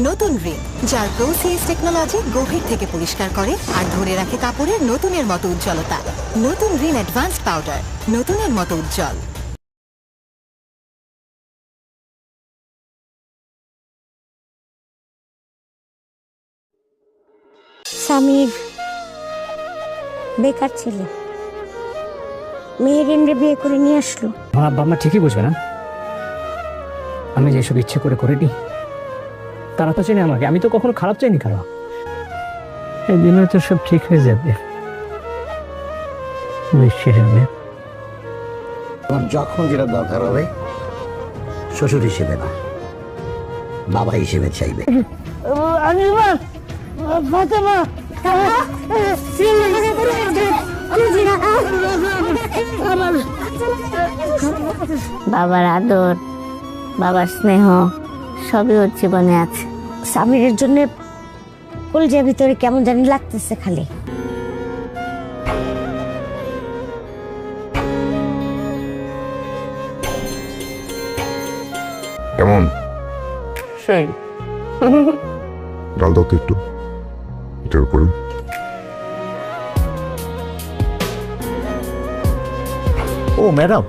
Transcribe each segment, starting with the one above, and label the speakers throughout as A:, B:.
A: নতুন রিন, যার প্রোসিএস টেকনোলজি গভীর থেকে পরিষ্কার করে আর ধরে রাখে কাপড়ের নতুনের মতো উজ্জ্বলতা। নতুন রিন অ্যাডভান্স পাউডার, নতুনের মতো উজ্জ্বল।
B: স্বামীর বেকার ছেলে মেয়ের বিয়ে করে নিয়ে আসলো।
C: বাবা মা ঠিকই বুঝবে না আমি যেসব ইচ্ছে করে করিনি। তারা তো চেনে আমাকে, আমি তো কখনো খারাপ চাইনি কারো। একদিন হয়তো সব ঠিক হয়ে যাবে।
D: যখন যেটা দরকার হবে শ্বশুর হিসেবে না, বাবা হিসেবে চাইবে।
B: বাবার আদর, বাবার স্নেহ সবই ওর জীবনে আছে। স্বামীর জন্য কলজের ভিতরে কেমন জানি লাগতেছে খালি।
E: কেমন
C: সেই
E: ডাল দাও তো একটু এটার উপরে।
F: ও ম্যাডাম,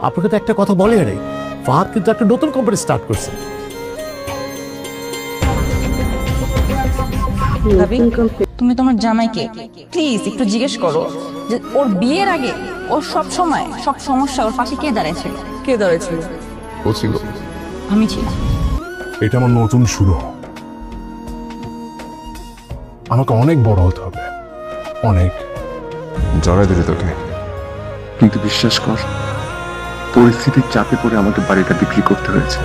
F: আপনাকে তো একটা কথা বলে নেই, ফাহাদ কিন্তু একটা নতুন কোম্পানি স্টার্ট করছে।
G: তুমি তোমার জামাইকে প্লিজ একটু জিজ্ঞেস করো যে ওর বিয়ের আগে ওর সব সময় সব সমস্যা ওর পাশে কে দাঁড়াইছিল। কে দাঁড়াইছিল?
E: ও ছিল।
G: আমি ছিলাম।
E: এটা আমার নতুন শুরু। আমাকে অনেক বড় হতে হবে, অনেক।
H: জড়াই দিলে তোকে, কিন্তু বিশ্বাস কর পরিস্থিতির চাপে পড়ে আমাকে বাড়িটা বিক্রি করতে হয়েছে।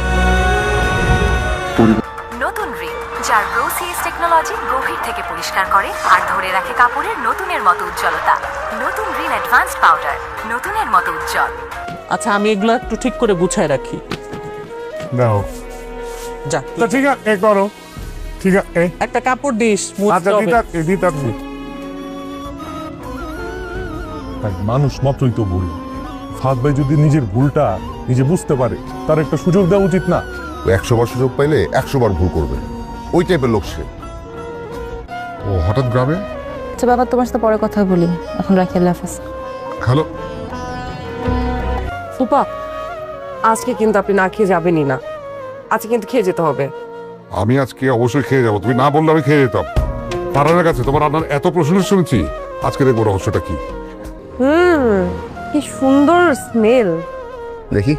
A: নতুন রিন, যার প্রোসিএস টেকনোলজি গভীর থেকে পরিষ্কার করে আর ধরে রাখে কাপড়ের নতুনের মতো উজ্জ্বলতা। নতুন রিন অ্যাডভান্স পাউডার, নতুনের মতো উজ্জ্বল।
I: আচ্ছা, আমি এগুলো একটু ঠিক করে গুছায় রাখি।
E: দাও
I: যা,
E: তা ঠিক আছে করো, ঠিক আছে।
I: একটা কাপড় দিস।
E: আচ্ছা দিতাছি। মানুষ মাত্রই তো ভুল। ফাহাদ ভাই যদি নিজের ভুলটা নিজে বুঝতে পারে, তার একটা সুযোগ দেওয়া উচিত না? 100 বার সুযোগ পাইলে 100 বার ভুল করবে, ওই টাইপের লোক সে। ও হঠাৎ গ্রামে।
G: আচ্ছা বাবা, তোমার সাথে পরে কথা বলি, এখন রাখি। আল্লাহ হাফেজ।
E: হ্যালো
I: ফুপা, আজকে কিন্তু আপনি না খেয়ে যাবেনই না, আজকে কিন্তু খেয়ে যেতে হবে।
E: আমি আজকে অবশ্যই খেয়ে যাবো, তুমি না বললে আমি খেয়ে যেতাম। পারানের কাছে তোমার রান্নার এত প্রশংসা শুনেছি, আজকে দেখবো রহস্যটা কি।
I: কি সুন্দর স্মেল।
D: দেখি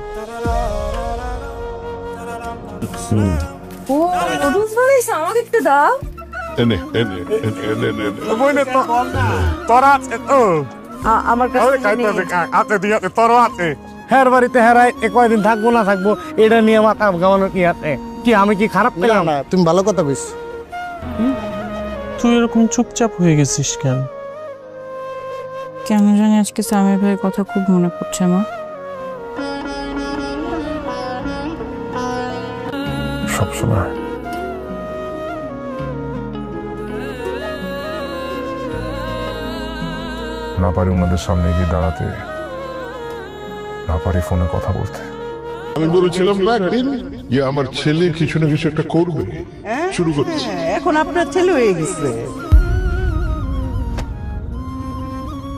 I: ও নুডলস বানাইছে, আমাকে একটু দাও।
E: এনে এনে এনে এনে এনে বইনে তো তোরা আছে তো
I: আমার কাছে
E: আছে দিয়া তোর আছে।
F: হ্যার বাড়িতে হেরাই কয়দিন থাকবো না থাকবো এটা নিয়ে মাথা গামানো কি আছে? কি আমি কি খারাপ পেলাম? না, তুমি ভালো কথা কইস।
I: তুই এরকম চুপচাপ হয়ে গেছিস কেন?
G: কেন জানি আজকে সামির ভাইয়ের কথা খুব মনে পড়ছে মা।
E: সবসময় না পারি ওনাদের সামনে গিয়ে দাঁড়াতে, না পারি ফোনে কথা বলতে।
J: আমি বলেছিলাম না একদিন যে আমার ছেলে কিছু না কিছু একটা করবে, শুরু করছে।
I: এখন আপনার ছেলে হয়ে গেছে।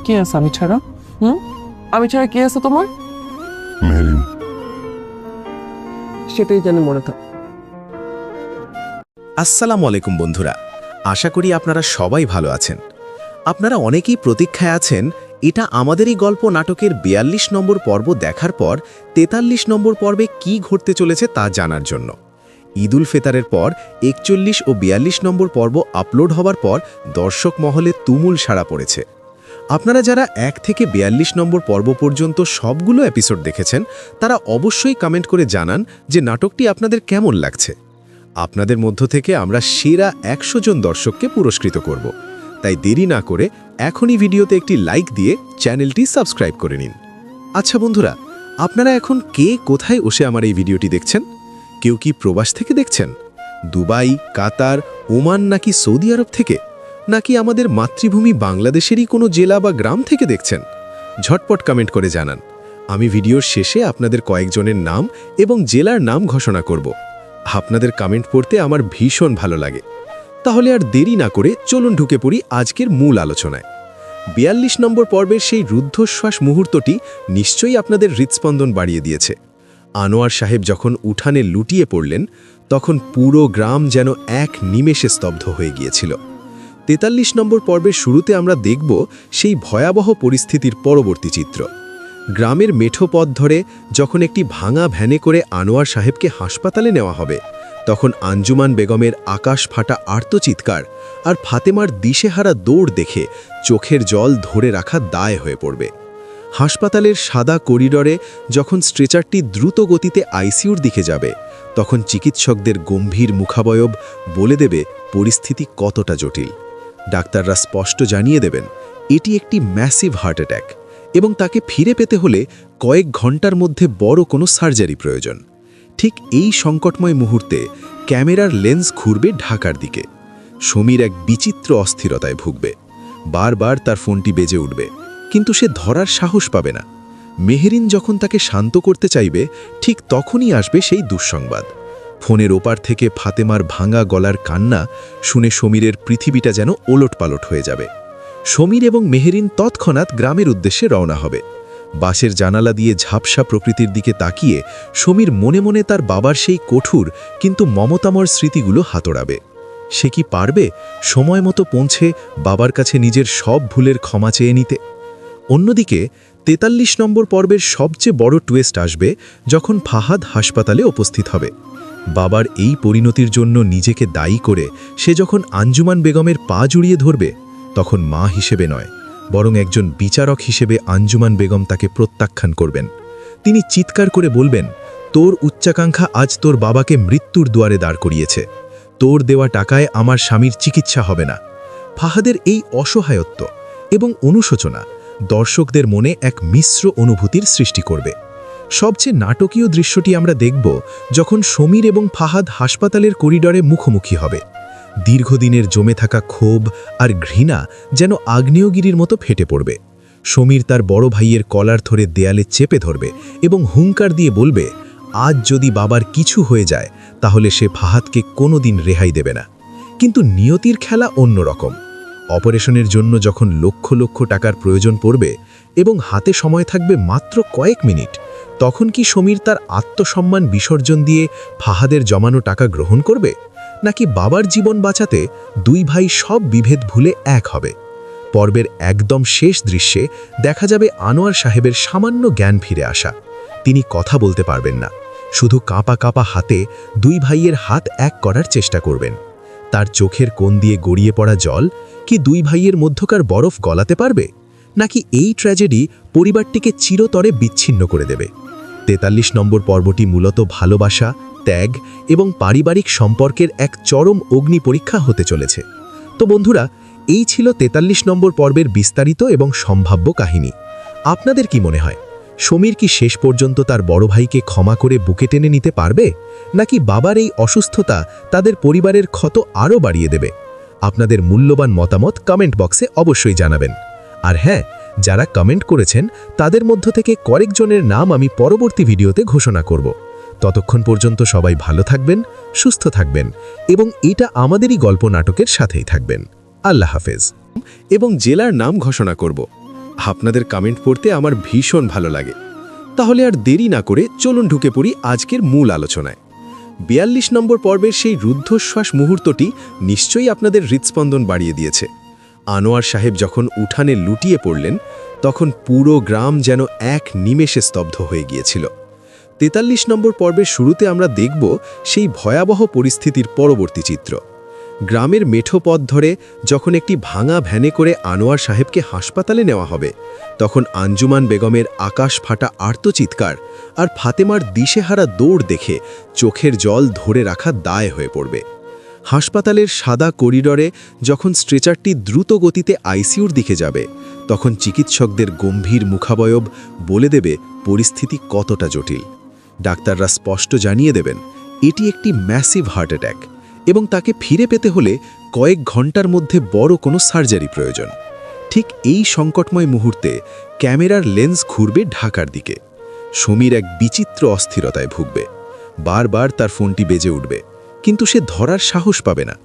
I: কে আছে আমি ছাড়া? আমি ছাড়া কে আছে তোমার?
E: মেহরিন।
I: সেটাই জানি মনে থাক।
K: আসসালামু আলাইকুম বন্ধুরা, আশা করি আপনারা সবাই ভালো আছেন। আপনারা অনেকেই প্রতীক্ষায় আছেন এটা আমাদেরই গল্প নাটকের 42 নম্বর পর্ব দেখার পর 43 নম্বর পর্বে কি ঘটতে চলেছে তা জানার জন্য। ঈদুল ফিতরের পর 41 ও 42 নম্বর পর্ব আপলোড হওয়ার পর দর্শক মহলে তুমুল সাড়া পড়েছে। আপনারা যারা 1 থেকে 42 নম্বর পর্ব পর্যন্ত সবগুলো এপিসোড দেখেছেন, তারা অবশ্যই কমেন্ট করে জানান যে নাটকটি আপনাদের কেমন লাগছে। আপনাদের মধ্য থেকে আমরা সেরা 100 জন দর্শককে পুরস্কৃত করব। তাই দেরি না করে এখনই ভিডিওতে একটি লাইক দিয়ে চ্যানেলটি সাবস্ক্রাইব করে নিন। আচ্ছা বন্ধুরা, আপনারা এখন কে কোথায় বসে আমার এই ভিডিওটি দেখছেন? কেউ কি প্রবাস থেকে দেখছেন? দুবাই, কাতার, ওমান নাকি সৌদি আরব থেকে? নাকি আমাদের মাতৃভূমি বাংলাদেশেরই কোনো জেলা বা গ্রাম থেকে দেখছেন? ঝটপট কমেন্ট করে জানান। আমি ভিডিওর শেষে আপনাদের কয়েকজনের নাম এবং জেলার নাম ঘোষণা করব। আপনাদের কমেন্ট পড়তে আমার ভীষণ ভালো লাগে। তাহলে আর দেরি না করে চলুন ঢুকে পড়ি আজকের মূল আলোচনায়। ৪২ নম্বর পর্বের সেই রুদ্ধশ্বাস মুহূর্তটি নিশ্চয়ই আপনাদের হৃৎস্পন্দন বাড়িয়ে দিয়েছে। আনোয়ার সাহেব যখন উঠানে লুটিয়ে পড়লেন, তখন পুরো গ্রাম যেন এক নিমেষে স্তব্ধ হয়ে গিয়েছিল। ৪৩ নম্বর পর্বের শুরুতে আমরা দেখব সেই ভয়াবহ পরিস্থিতির পরবর্তী চিত্র। গ্রামের মেঠো পথ ধরে যখন একটি ভাঙা ভ্যানে করে আনোয়ার সাহেবকে হাসপাতালে নেওয়া হবে, তখন আঞ্জুমান বেগমের আকাশ ফাটা আর্তচিৎকার আর ফাতেমার দিশেহারা দৌড় দেখে চোখের জল ধরে রাখা দায় হয়ে পড়বে। হাসপাতালের সাদা করিডরে যখন স্ট্রেচারটি দ্রুত গতিতে আইসিইউর দিকে যাবে, তখন চিকিৎসকদের গম্ভীর মুখাবয়ব বলে দেবে পরিস্থিতি কতটা জটিল। ডাক্তাররা স্পষ্ট জানিয়ে দেবেন এটি একটি ম্যাসিভ হার্ট অ্যাটাক এবং তাকে ফিরে পেতে হলে কয়েক ঘন্টার মধ্যে বড় কোনো সার্জারি প্রয়োজন। ঠিক এই সংকটময় মুহূর্তে ক্যামেরার লেন্স ঘুরবে ঢাকার দিকে। সমীর এক বিচিত্র অস্থিরতায় ভুগবে। বারবার তার ফোনটি বেজে উঠবে, কিন্তু সে ধরার সাহস পাবে না। মেহেরিন যখন তাকে শান্ত করতে চাইবে, ঠিক তখনই আসবে সেই দুঃসংবাদ। ফোনের ওপার থেকে ফাতেমার ভাঙা গলার কান্না শুনে সমীরের পৃথিবীটা যেন ওলটপালট হয়ে যাবে। সমীর এবং মেহেরিন তৎক্ষণাৎ গ্রামের উদ্দেশ্যে রওনা হবে। বাসের জানালা দিয়ে ঝাপসা প্রকৃতির দিকে তাকিয়ে সমীর মনে মনে তার বাবার সেই কঠোর কিন্তু মমতাময় স্মৃতিগুলো হাতড়াবে। সে কি পারবে সময় মতো পৌঁছে বাবার কাছে নিজের সব ভুলের ক্ষমা চেয়ে নিতে? অন্যদিকে ৪৩ নম্বর পর্বের সবচেয়ে বড় টুইস্ট আসবে যখন ফাহাদ হাসপাতালে উপস্থিত হবে। বাবার এই পরিণতির জন্য নিজেকে দায়ী করে সে যখন আঞ্জুমান বেগমের পা জড়িয়ে ধরবে, তখন মা হিসেবে নয়, বরং একজন বিচারক হিসেবে আঞ্জুমান বেগম তাকে প্রত্যাখ্যান করবেন। তিনি চিৎকার করে বলবেন, তোর উচ্চাকাঙ্ক্ষা আজ তোর বাবাকে মৃত্যুর দুয়ারে দাঁড় করিয়েছে। তোর দেওয়া টাকায় আমার স্বামীর চিকিৎসা হবে না। ফাহাদের এই অসহায়ত্ব এবং অনুশোচনা দর্শকদের মনে এক মিশ্র অনুভূতির সৃষ্টি করবে। সবচেয়ে নাটকীয় দৃশ্যটি আমরা দেখব যখন সমীর এবং ফাহাদ হাসপাতালের করিডরে মুখোমুখি হবে। দীর্ঘদিনের জমে থাকা ক্ষোভ আর ঘৃণা যেন আগ্নেয়গিরির মতো ফেটে পড়বে। সমীর তার বড় ভাইয়ের কলার ধরে দেয়ালে চেপে ধরবে এবং হুঙ্কার দিয়ে বলবে, আজ যদি বাবার কিছু হয়ে যায় তাহলে সে ফাহাদকে কোনোদিন রেহাই দেবে না। কিন্তু নিয়তির খেলা অন্যরকম। অপারেশনের জন্য যখন লক্ষ লক্ষ টাকার প্রয়োজন পড়বে এবং হাতে সময় থাকবে মাত্র কয়েক মিনিট, তখন কি সমীর তার আত্মসম্মান বিসর্জন দিয়ে ফাহাদের জমানো টাকা গ্রহণ করবে, নাকি বাবার জীবন বাঁচাতে দুই ভাই সব বিভেদ ভুলে এক হবে? পর্বের একদম শেষ দৃশ্যে দেখা যাবে আনোয়ার সাহেবের সামান্য জ্ঞান ফিরে আসা। তিনি কথা বলতে পারবেন না, শুধু কাঁপা কাঁপা হাতে দুই ভাইয়ের হাত এক করার চেষ্টা করবেন। তার চোখের কোণ দিয়ে গড়িয়ে পড়া জল কি দুই ভাইয়ের মধ্যকার বরফ গলাতে পারবে, নাকি এই ট্র্যাজেডি পরিবারটিকে চিরতরে বিচ্ছিন্ন করে দেবে? ৪৩ নম্বর পর্বটি মূলত ভালোবাসা, ত্যাগ এবং পারিবারিক সম্পর্কের এক চরম অগ্নি পরীক্ষা হতে চলেছে। তো বন্ধুরা, এই ছিল ৪৩ নম্বর পর্বের বিস্তারিত এবং সম্ভাব্য কাহিনী। আপনাদের কি মনে হয়, সমীর কি শেষ পর্যন্ত তার বড় ভাইকে ক্ষমা করে বুকে টেনে নিতে পারবে, নাকি বাবার এই অসুস্থতা তাদের পরিবারের ক্ষত আরও বাড়িয়ে দেবে? আপনাদের মূল্যবান মতামত কমেন্ট বক্সে অবশ্যই জানাবেন। আর হ্যাঁ, যারা কমেন্ট করেছেন তাদের মধ্য থেকে কয়েকজনের নাম আমি পরবর্তী ভিডিওতে ঘোষণা করব। ততক্ষণ পর্যন্ত সবাই ভালো থাকবেন, সুস্থ থাকবেন এবং এটা আমাদেরই গল্প নাটকের সাথেই থাকবেন। আল্লাহ হাফেজ। এবং জেলার নাম ঘোষণা করব। আপনাদের কমেন্ট পড়তে আমার ভীষণ ভালো লাগে। তাহলে আর দেরি না করে চলুন ঢুকে পড়ি আজকের মূল আলোচনায়। ৪২ নম্বর পর্বের সেই রুদ্ধশ্বাস মুহূর্তটি নিশ্চয়ই আপনাদের হৃৎস্পন্দন বাড়িয়ে দিয়েছে। আনোয়ার সাহেব যখন উঠানে লুটিয়ে পড়লেন, তখন পুরো গ্রাম যেন এক নিমেষে স্তব্ধ হয়ে গিয়েছিল। ৪৩ নম্বর পর্বের শুরুতে আমরা দেখব সেই ভয়াবহ পরিস্থিতির পরবর্তী চিত্র। গ্রামের মেঠো পথ ধরে যখন একটি ভাঙা ভ্যানে করে আনোয়ার সাহেবকে হাসপাতালে নেওয়া হবে, তখন আঞ্জুমান বেগমের আকাশ ফাটা আর্তচিৎকার আর ফাতেমার দিশেহারা দৌড় দেখে চোখের জল ধরে রাখা দায় হয়ে পড়বে। হাসপাতালের সাদা করিডরে যখন স্ট্রেচারটি দ্রুত গতিতে আইসিইউর দিকে যাবে, তখন চিকিৎসকদের গম্ভীর মুখাবয়ব বলে দেবে পরিস্থিতি কতটা জটিল। ডাক্তাররা স্পষ্ট জানিয়ে দেবেন এটি একটি ম্যাসিভ হার্ট অ্যাটাক এবং তাকে ফিরে পেতে হলে কয়েক ঘন্টার মধ্যে বড় কোনো সার্জারি প্রয়োজন। ঠিক এই সংকটময় মুহূর্তে ক্যামেরার লেন্স ঘুরবে ঢাকার দিকে। সমীর এক বিচিত্র অস্থিরতায় ভুগবে। বারবার তার ফোনটি বেজে উঠবে, কিন্তু সে ধরার সাহস পাবে না।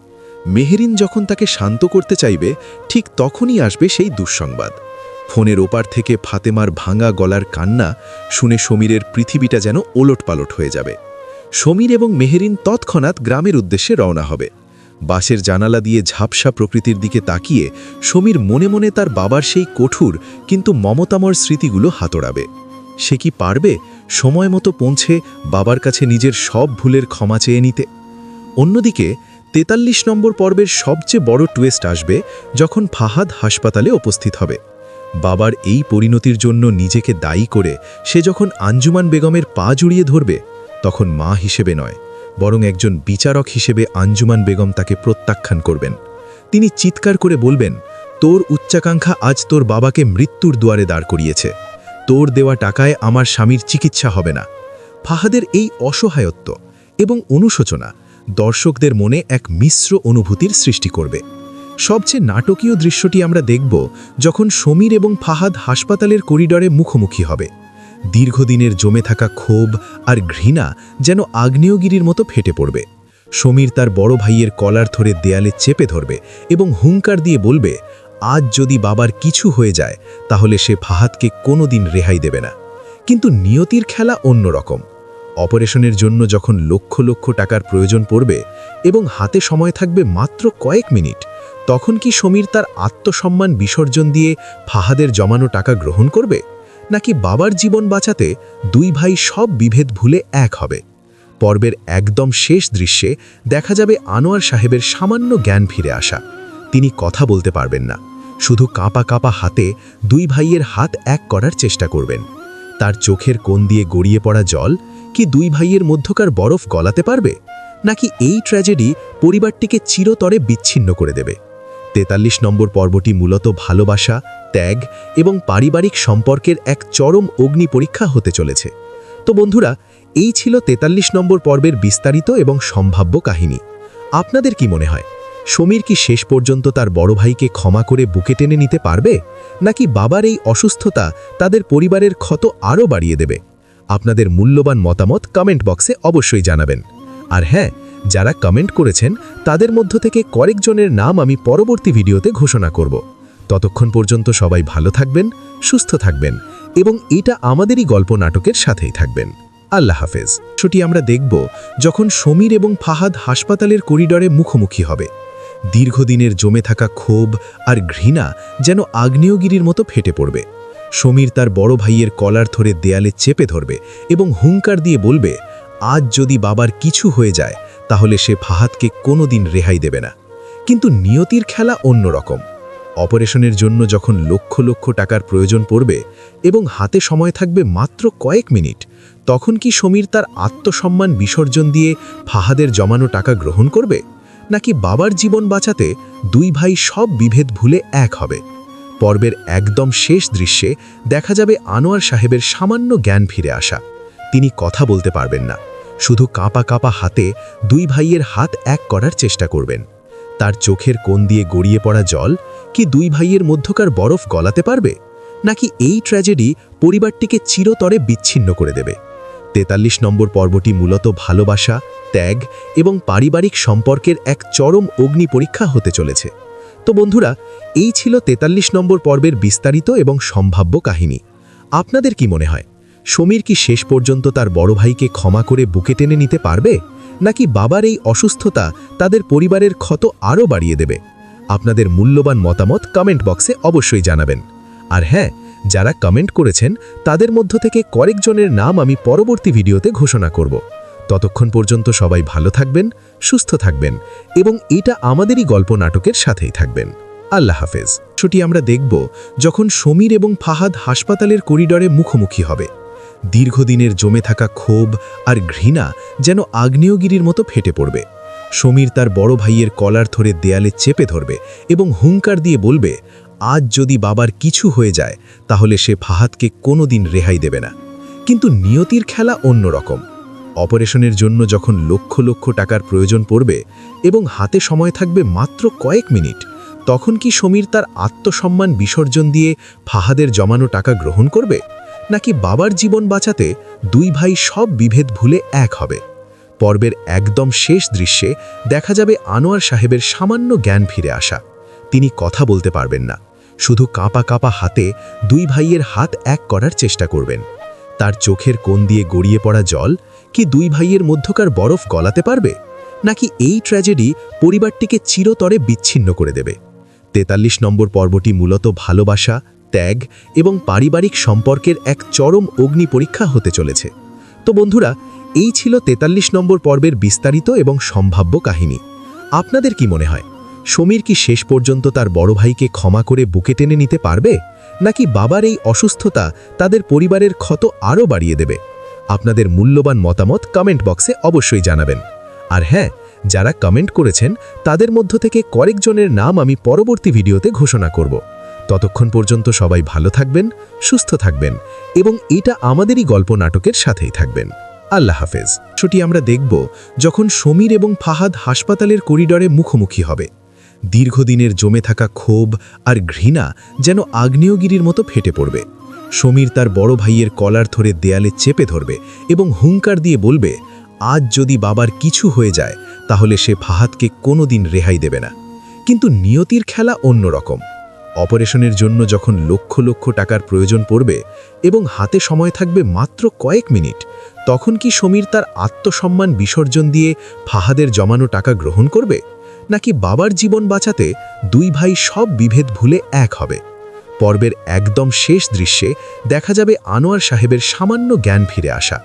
K: মেহেরিন যখন তাকে শান্ত করতে চাইবে, ঠিক তখনই আসবে সেই দুঃসংবাদ। ফোনের ওপার থেকে ফাতেমার ভাঙা গলার কান্না শুনে সমীরের পৃথিবীটা যেন ওলটপালট হয়ে যাবে। সমীর এবং মেহেরিন তৎক্ষণাৎ গ্রামের উদ্দেশ্যে রওনা হবে। বাসের জানালা দিয়ে ঝাপসা প্রকৃতির দিকে তাকিয়ে সমীর মনে মনে তার বাবার সেই কঠোর কিন্তু মমতাময় স্মৃতিগুলো হাতড়াবে। সে কি পারবে সময় মতো পৌঁছে বাবার কাছে নিজের সব ভুলের ক্ষমা চেয়ে নিতে? অন্যদিকে ৪৩ নম্বর পর্বের সবচেয়ে বড় টুইস্ট আসবে যখন ফাহাদ হাসপাতালে উপস্থিত হবে। বাবার এই পরিণতির জন্য নিজেকে দায়ী করে সে যখন আঞ্জুমান বেগমের পা জড়িয়ে ধরবে, তখন মা হিসেবে নয়, বরং একজন বিচারক হিসেবে আঞ্জুমান বেগম তাকে প্রত্যাখ্যান করবেন। তিনি চিৎকার করে বলবেন, তোর উচ্চাকাঙ্ক্ষা আজ তোর বাবাকে মৃত্যুর দুয়ারে দাঁড় করিয়েছে। তোর দেওয়া টাকায় আমার স্বামীর চিকিৎসা হবে না। ফাহাদের এই অসহায়ত্ব এবং অনুশোচনা দর্শকদের মনে এক মিশ্র অনুভূতির সৃষ্টি করবে। সবচেয়ে নাটকীয় দৃশ্যটি আমরা দেখব যখন সমীর এবং ফাহাদ হাসপাতালের করিডরে মুখোমুখি হবে। দীর্ঘদিনের জমে থাকা ক্ষোভ আর ঘৃণা যেন আগ্নেয়গিরির মতো ফেটে পড়বে। সমীর তার বড় ভাইয়ের কলার ধরে দেয়ালে চেপে ধরবে এবং হুঙ্কার দিয়ে বলবে, আজ যদি বাবার কিছু হয়ে যায় তাহলে সে ফাহাদকে কোনোদিন রেহাই দেবে না। কিন্তু নিয়তির খেলা অন্যরকম। অপারেশনের জন্য যখন লক্ষ লক্ষ টাকার প্রয়োজন পড়বে এবং হাতে সময় থাকবে মাত্র কয়েক মিনিট, তখন কি সমীর তার আত্মসম্মান বিসর্জন দিয়ে ফাহাদের জমানো টাকা গ্রহণ করবে, নাকি বাবার জীবন বাঁচাতে দুই ভাই সব বিভেদ ভুলে এক হবে? পর্বের একদম শেষ দৃশ্যে দেখা যাবে আনোয়ার সাহেবের সামান্য জ্ঞান ফিরে আসা। তিনি কথা বলতে পারবেন না, শুধু কাঁপা কাঁপা হাতে দুই ভাইয়ের হাত এক করার চেষ্টা করবেন। তার চোখের কোণ দিয়ে গড়িয়ে পড়া জল কি দুই ভাইয়ের মধ্যকার বরফ গলাতে পারবে, নাকি এই ট্র্যাজেডি পরিবারটিকে চিরতরে বিচ্ছিন্ন করে দেবে? ৪৩ নম্বর পর্বটি মূলত ভালোবাসা, ত্যাগ এবং পারিবারিক সম্পর্কের এক চরম অগ্নি পরীক্ষা হতে চলেছে। তো বন্ধুরা, এই ছিল ৪৩ নম্বর পর্বের বিস্তারিত এবং সম্ভাব্য কাহিনী। আপনাদের কি মনে হয়, সমীর কি শেষ পর্যন্ত তার বড় ভাইকে ক্ষমা করে বুকে টেনে নিতে পারবে, নাকি বাবার এই অসুস্থতা তাদের পরিবারের ক্ষত আরও বাড়িয়ে দেবে? আপনাদের মূল্যবান মতামত কমেন্ট বক্সে অবশ্যই জানাবেন। আর হ্যাঁ, যারা কমেন্ট করেছেন তাদের মধ্য থেকে কয়েকজনের নাম আমি পরবর্তী ভিডিওতে ঘোষণা করব। ততক্ষণ পর্যন্ত সবাই ভালো থাকবেন, সুস্থ থাকবেন এবং এটা আমাদেরই গল্প নাটকের সাথেই থাকবেন। আল্লাহ হাফেজ। সেটি আমরা দেখব যখন সমীর এবং ফাহাদ হাসপাতালের করিডরে মুখোমুখি হবে। দীর্ঘদিনের জমে থাকা ক্ষোভ আর ঘৃণা যেন আগ্নেয়গিরির মতো ফেটে পড়বে। সমীর তার বড় ভাইয়ের কলার ধরে দেয়ালে চেপে ধরবে এবং হুঙ্কার দিয়ে বলবে, আজ যদি বাবার কিছু হয়ে যায় তাহলে সে ফাহাদকে কোনোদিন রেহাই দেবে না। কিন্তু নিয়তির খেলা অন্যরকম। অপারেশনের জন্য যখন লক্ষ লক্ষ টাকার প্রয়োজন পড়বে এবং হাতে সময় থাকবে মাত্র কয়েক মিনিট, তখন কি সমীর তার আত্মসম্মান বিসর্জন দিয়ে ফাহাদের জমানো টাকা গ্রহণ করবে, নাকি বাবার জীবন বাঁচাতে দুই ভাই সব বিভেদ ভুলে এক হবে? পর্বের একদম শেষ দৃশ্যে দেখা যাবে আনোয়ার সাহেবের সামান্য জ্ঞান ফিরে আসা। তিনি কথা বলতে পারবেন না, শুধু কাঁপা কাঁপা হাতে দুই ভাইয়ের হাত এক করার চেষ্টা করবেন। তার চোখের কোণ দিয়ে গড়িয়ে পড়া জল কি দুই ভাইয়ের মধ্যকার বরফ গলাতে পারবে, নাকি এই ট্র্যাজেডি পরিবারটিকে চিরতরে বিচ্ছিন্ন করে দেবে? ৪৩ নম্বর পর্বটি মূলত ভালোবাসা, ত্যাগ এবং পারিবারিক সম্পর্কের এক চরম অগ্নি পরীক্ষা হতে চলেছে। তো বন্ধুরা, এই ছিল ৪৩ নম্বর পর্বের বিস্তারিত এবং সম্ভাব্য কাহিনী। আপনাদের কি মনে হয়, সমীর কি শেষ পর্যন্ত তার বড় ভাইকে ক্ষমা করে বুকে টেনে নিতে পারবে, নাকি বাবার এই অসুস্থতা তাদের পরিবারের ক্ষত আরও বাড়িয়ে দেবে? আপনাদের মূল্যবান মতামত কমেন্ট বক্সে অবশ্যই জানাবেন। আর হ্যাঁ, যারা কমেন্ট করেছেন তাদের মধ্য থেকে কয়েকজনের নাম আমি পরবর্তী ভিডিওতে ঘোষণা করব। ততক্ষণ পর্যন্ত সবাই ভালো থাকবেন, সুস্থ থাকবেন এবং এটা আমাদেরই গল্প নাটকের সাথেই থাকবেন। আল্লাহ হাফেজ। সেটি আমরা দেখব যখন সমীর এবং ফাহাদ হাসপাতালের করিডরে মুখোমুখি হবে। দীর্ঘদিনের জমে থাকা ক্ষোভ আর ঘৃণা যেন আগ্নেয়গিরির মতো ফেটে পড়বে। সমীর তার বড় ভাইয়ের কলার ধরে দেয়ালে চেপে ধরবে এবং হুঙ্কার দিয়ে বলবে, আজ যদি বাবার কিছু হয়ে যায় তাহলে সে ফাহাদকে কোনোদিন রেহাই দেবে না। কিন্তু নিয়তির খেলা অন্যরকম। অপারেশনের জন্য যখন লক্ষ লক্ষ টাকার প্রয়োজন পড়বে এবং হাতে সময় থাকবে মাত্র কয়েক মিনিট, তখন কি সমীর তার আত্মসম্মান বিসর্জন দিয়ে ফাহাদের জমানো টাকা গ্রহণ করবে, নাকি বাবার জীবন বাঁচাতে দুই ভাই সব বিভেদ ভুলে এক হবে? পর্বের একদম শেষ দৃশ্যে দেখা যাবে আনোয়ার সাহেবের সামান্য জ্ঞান ফিরে আসা। তিনি কথা বলতে পারবেন না, শুধু কাঁপা কাঁপা হাতে দুই ভাইয়ের হাত এক করার চেষ্টা করবেন। তার চোখের কোণ দিয়ে গড়িয়ে পড়া জল কি দুই ভাইয়ের মধ্যকার বরফ গলাতে পারবে, নাকি এই ট্র্যাজেডি পরিবারটিকে চিরতরে বিচ্ছিন্ন করে দেবে? ৪৩ নম্বর পর্বটি মূলত ভালোবাসা, ত্যাগ এবং পারিবারিক সম্পর্কের এক চরম অগ্নি পরীক্ষা হতে চলেছে। তো বন্ধুরা, এই ছিল ৪৩ নম্বর পর্বের বিস্তারিত এবং সম্ভাব্য কাহিনী। আপনাদের কি মনে হয়, সমীর কি শেষ পর্যন্ত তার বড় ভাইকে ক্ষমা করে বুকে টেনে নিতে পারবে, নাকি বাবার এই অসুস্থতা তাদের পরিবারের ক্ষত আরও বাড়িয়ে দেবে? আপনাদের মূল্যবান মতামত কমেন্ট বক্সে অবশ্যই জানাবেন। আর হ্যাঁ, যারা কমেন্ট করেছেন তাদের মধ্য থেকে কয়েকজনের নাম আমি পরবর্তী ভিডিওতে ঘোষণা করব। ততক্ষণ পর্যন্ত সবাই ভালো থাকবেন, সুস্থ থাকবেন এবং এটা আমাদেরই গল্প নাটকের সাথেই থাকবেন। আল্লাহ হাফেজ। ছুটি আমরা দেখব যখন সমীর এবং ফাহাদ হাসপাতালের করিডরে মুখোমুখি হবে। দীর্ঘদিনের জমে থাকা ক্ষোভ আর ঘৃণা যেন আগ্নেয়গিরির মতো ফেটে পড়বে। সমীর তার বড় ভাইয়ের কলার ধরে দেয়ালে চেপে ধরবে এবং হুঙ্কার দিয়ে বলবে, আজ যদি বাবার কিছু হয়ে যায় তাহলে সে ফাহাদকে কোনোদিন রেহাই দেবে না। কিন্তু নিয়তির খেলা অন্যরকম। অপারেশনের জন্য যখন লক্ষ লক্ষ টাকার প্রয়োজন পড়বে এবং হাতে সময় থাকবে মাত্র কয়েক মিনিট, তখন কি সমীর তার আত্মসম্মান বিসর্জন দিয়ে ফাহাদের জমানো টাকা গ্রহণ করবে, নাকি বাবার জীবন বাঁচাতে দুই ভাই সব বিভেদ ভুলে এক হবে? পর্বের একদম শেষ দৃশ্যে দেখা যাবে আনোয়ার সাহেবের সামান্য জ্ঞান ফিরে আসা।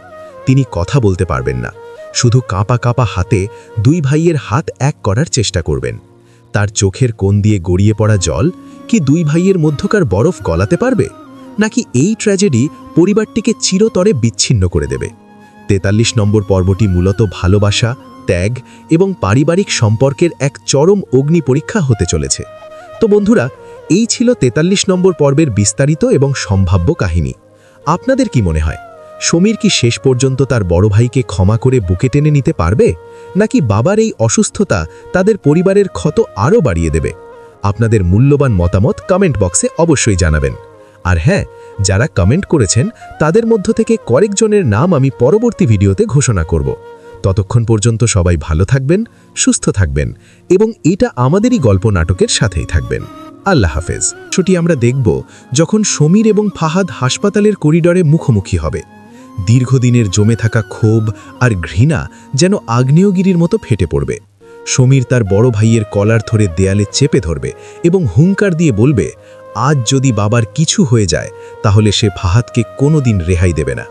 K: তিনি কথা বলতে পারবেন না, শুধু কাঁপা কাঁপা হাতে দুই ভাইয়ের হাত এক করার চেষ্টা করবেন। তার চোখের কোণ দিয়ে গড়িয়ে পড়া জল কি দুই ভাইয়ের মধ্যকার বরফ গলাতে পারবে, নাকি এই ট্র্যাজেডি পরিবারটিকে চিরতরে বিচ্ছিন্ন করে দেবে? ৪৩ নম্বর পর্বটি মূলত ভালোবাসা, ত্যাগ এবং পারিবারিক সম্পর্কের এক চরম অগ্নি পরীক্ষা হতে চলেছে। তো বন্ধুরা, এই ছিল ৪৩ নম্বর পর্বের বিস্তারিত এবং সম্ভাব্য কাহিনী। আপনাদের কি মনে হয়, সমীর কি শেষ পর্যন্ত তার বড় ভাইকে ক্ষমা করে বুকে টেনে নিতে পারবে, নাকি বাবার এই অসুস্থতা তাদের পরিবারের ক্ষত আরও বাড়িয়ে দেবে? আপনাদের মূল্যবান মতামত কমেন্ট বক্সে অবশ্যই জানাবেন। আর হ্যাঁ, যারা কমেন্ট করেছেন তাদের মধ্য থেকে কয়েকজনের নাম আমি পরবর্তী ভিডিওতে ঘোষণা করব। ততক্ষণ পর্যন্ত সবাই ভালো থাকবেন, সুস্থ থাকবেন এবং এটা আমাদেরই গল্প নাটকের সাথেই থাকবেন। আল্লাহ হাফেজ। ছুটি আমরা দেখব যখন সমীর এবং ফাহাদ হাসপাতালের করিডরে মুখোমুখি হবে। দীর্ঘদিনের জমে থাকা ক্ষোভ আর ঘৃণা যেন আগ্নেয়গিরির মতো ফেটে পড়বে। সমীর তার বড় ভাইয়ের কলার ধরে দেয়ালে চেপে ধরবে এবং হুঙ্কার দিয়ে বলবে, আজ যদি বাবার কিছু হয়ে যায় তাহলে সে ফাহাদকে কোনোদিন রেহাই দেবে না।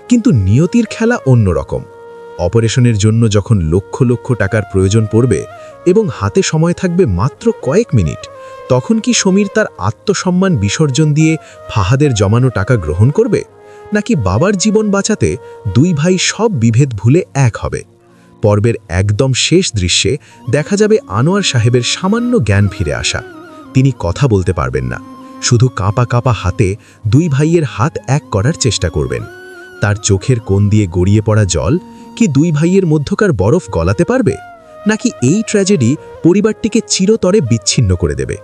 K: কিন্তু নিয়তির খেলা অন্যরকম। অপারেশনের জন্য যখন লক্ষ লক্ষ টাকার প্রয়োজন পড়বে এবং হাতে সময় থাকবে মাত্র কয়েক মিনিট, তখন কি সমীর তার আত্মসম্মান বিসর্জন দিয়ে ফাহাদের জমানো টাকা গ্রহণ করবে, নাকি বাবার জীবন বাঁচাতে দুই ভাই সব বিভেদ ভুলে এক হবে? পর্বের একদম শেষ দৃশ্যে দেখা যাবে আনোয়ার সাহেবের সামান্য জ্ঞান ফিরে আসা। তিনি কথা বলতে পারবেন না, শুধু কাঁপা কাঁপা হাতে দুই ভাইয়ের হাত এক করার চেষ্টা করবেন। তার চোখের কোণ দিয়ে গড়িয়ে পড়া জল কি দুই ভাইয়ের মধ্যকার বরফ গলাতে পারবে, নাকি এই ট্র্যাজেডি পরিবারটিকে চিরতরে বিচ্ছিন্ন করে দেবে?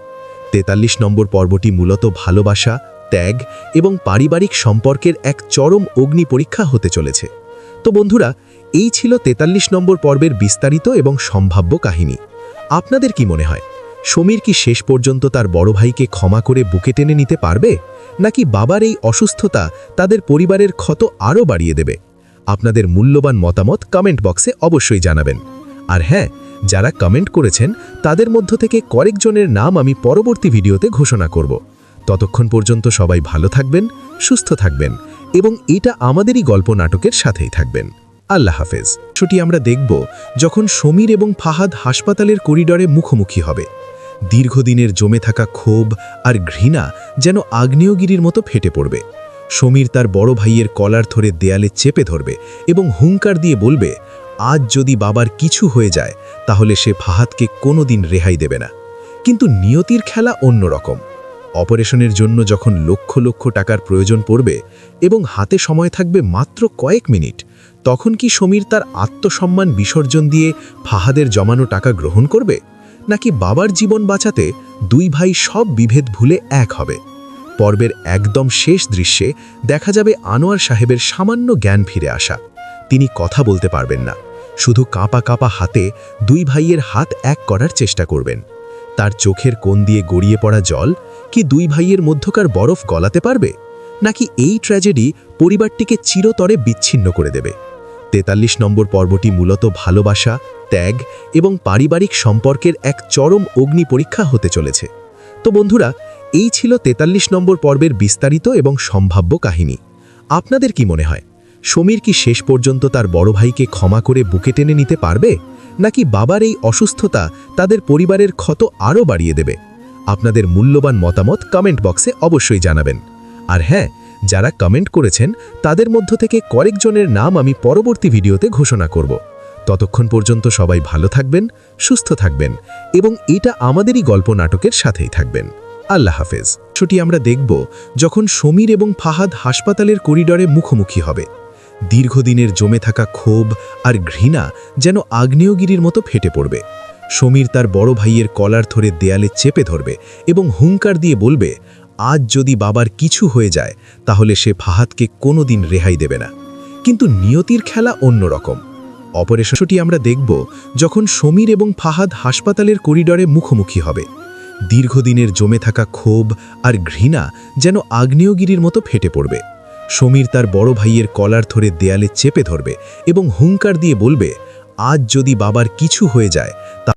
K: ৪৩ নম্বর পর্বটি মূলত ভালোবাসা, ত্যাগ এবং পারিবারিক সম্পর্কের এক চরম অগ্নি পরীক্ষা হতে চলেছে। তো বন্ধুরা, এই ছিল ৪৩ নম্বর পর্বের বিস্তারিত এবং সম্ভাব্য কাহিনী। আপনাদের কি মনে হয়, সমীর কি শেষ পর্যন্ত তার বড় ভাইকে ক্ষমা করে বুকে টেনে নিতে পারবে, নাকি বাবার এই অসুস্থতা তাদের পরিবারের ক্ষত আরও বাড়িয়ে দেবে? আপনাদের মূল্যবান মতামত কমেন্ট বক্সে অবশ্যই জানাবেন। আর হ্যাঁ, যারা কমেন্ট করেছেন তাদের মধ্য থেকে কয়েকজনের নাম আমি পরবর্তী ভিডিওতে ঘোষণা করব। ততক্ষণ পর্যন্ত সবাই ভালো থাকবেন, সুস্থ থাকবেন এবং এটা আমাদেরই গল্প নাটকের সাথেই থাকবেন। আল্লাহ হাফেজ। ছুটি আমরা দেখব যখন সমীর এবং ফাহাদ হাসপাতালের করিডরে মুখোমুখি হবে। দীর্ঘদিনের জমে থাকা ক্ষোভ আর ঘৃণা যেন আগ্নেয়গিরির মতো ফেটে পড়বে। সমীর তার বড় ভাইয়ের কলার ধরে দেয়ালে চেপে ধরবে এবং হুঙ্কার দিয়ে বলবে, আজ যদি বাবার কিছু হয়ে যায় তাহলে সে ফাহাদকে কোনোদিন রেহাই দেবে না। কিন্তু নিয়তির খেলা অন্যরকম। অপারেশনের জন্য যখন লক্ষ লক্ষ টাকার প্রয়োজন পড়বে এবং হাতে সময় থাকবে মাত্র কয়েক মিনিট, তখন কি সমীর তার আত্মসম্মান বিসর্জন দিয়ে ফাহাদের জমানো টাকা গ্রহণ করবে, নাকি বাবার জীবন বাঁচাতে দুই ভাই সব বিভেদ ভুলে এক হবে? পর্বের একদম শেষ দৃশ্যে দেখা যাবে আনোয়ার সাহেবের সামান্য জ্ঞান ফিরে আসা। তিনি কথা বলতে পারবেন না, শুধু কাঁপা কাঁপা হাতে দুই ভাইয়ের হাত এক করার চেষ্টা করবেন। তার চোখের কোণ দিয়ে গড়িয়ে পড়া জল কি দুই ভাইয়ের মধ্যকার বরফ গলাতে পারবে, নাকি এই ট্র্যাজেডি পরিবারটিকে চিরতরে বিচ্ছিন্ন করে দেবে? 43 নম্বর পর্বটি মূলত ভালোবাসা, ত্যাগ এবং পারিবারিক সম্পর্কের এক চরম অগ্নি পরীক্ষা হতে চলেছে। তো বন্ধুরা, এই ছিল 43 নম্বর পর্বের বিস্তারিত এবং সম্ভাব্য কাহিনী। আপনাদের কি মনে হয়, সমীর কি শেষ পর্যন্ত তার বড় ভাইকে ক্ষমা করে বুকে টেনে নিতে পারবে, নাকি বাবার এই অসুস্থতা তাদের পরিবারের ক্ষত আরও বাড়িয়ে দেবে? আপনাদের মূল্যবান মতামত কমেন্ট বক্সে অবশ্যই জানাবেন। আর হ্যাঁ, যারা কমেন্ট করেছেন তাদের মধ্য থেকে কয়েকজনের নাম আমি পরবর্তী ভিডিওতে ঘোষণা করব। ততক্ষণ পর্যন্ত সবাই ভালো থাকবেন, সুস্থ থাকবেন এবং এটা আমাদেরই গল্প নাটকের সাথেই থাকবেন। আল্লাহ হাফেজ। ছুটি আমরা দেখব যখন সমীর এবং ফাহাদ হাসপাতালের করিডরে মুখোমুখি হবে। দীর্ঘদিনের জমে থাকা ক্ষোভ আর ঘৃণা যেন আগ্নেয়গিরির মতো ফেটে পড়বে। সমীর তার বড় ভাইয়ের কলার ধরে দেয়ালে চেপে ধরবে এবং হুঙ্কার দিয়ে বলবে, আজ যদি বাবার কিছু হয়ে যায় তাহলে সে ফাহাদকে কোনোদিন রেহাই দেবে না। কিন্তু নিয়তির খেলা অন্যরকম। অপারেশনটি আমরা দেখব যখন সমীর এবং ফাহাদ হাসপাতালের করিডরে মুখোমুখি হবে। দীর্ঘদিনের জমে থাকা ক্ষোভ আর ঘৃণা যেন আগ্নেয়গিরির মতো ফেটে পড়বে। সমীর তার বড় ভাইয়ের কলার ধরে দেয়ালে চেপে ধরবে এবং হুঙ্কার দিয়ে বলবে, আজ যদি বাবার কিছু হয়ে যায়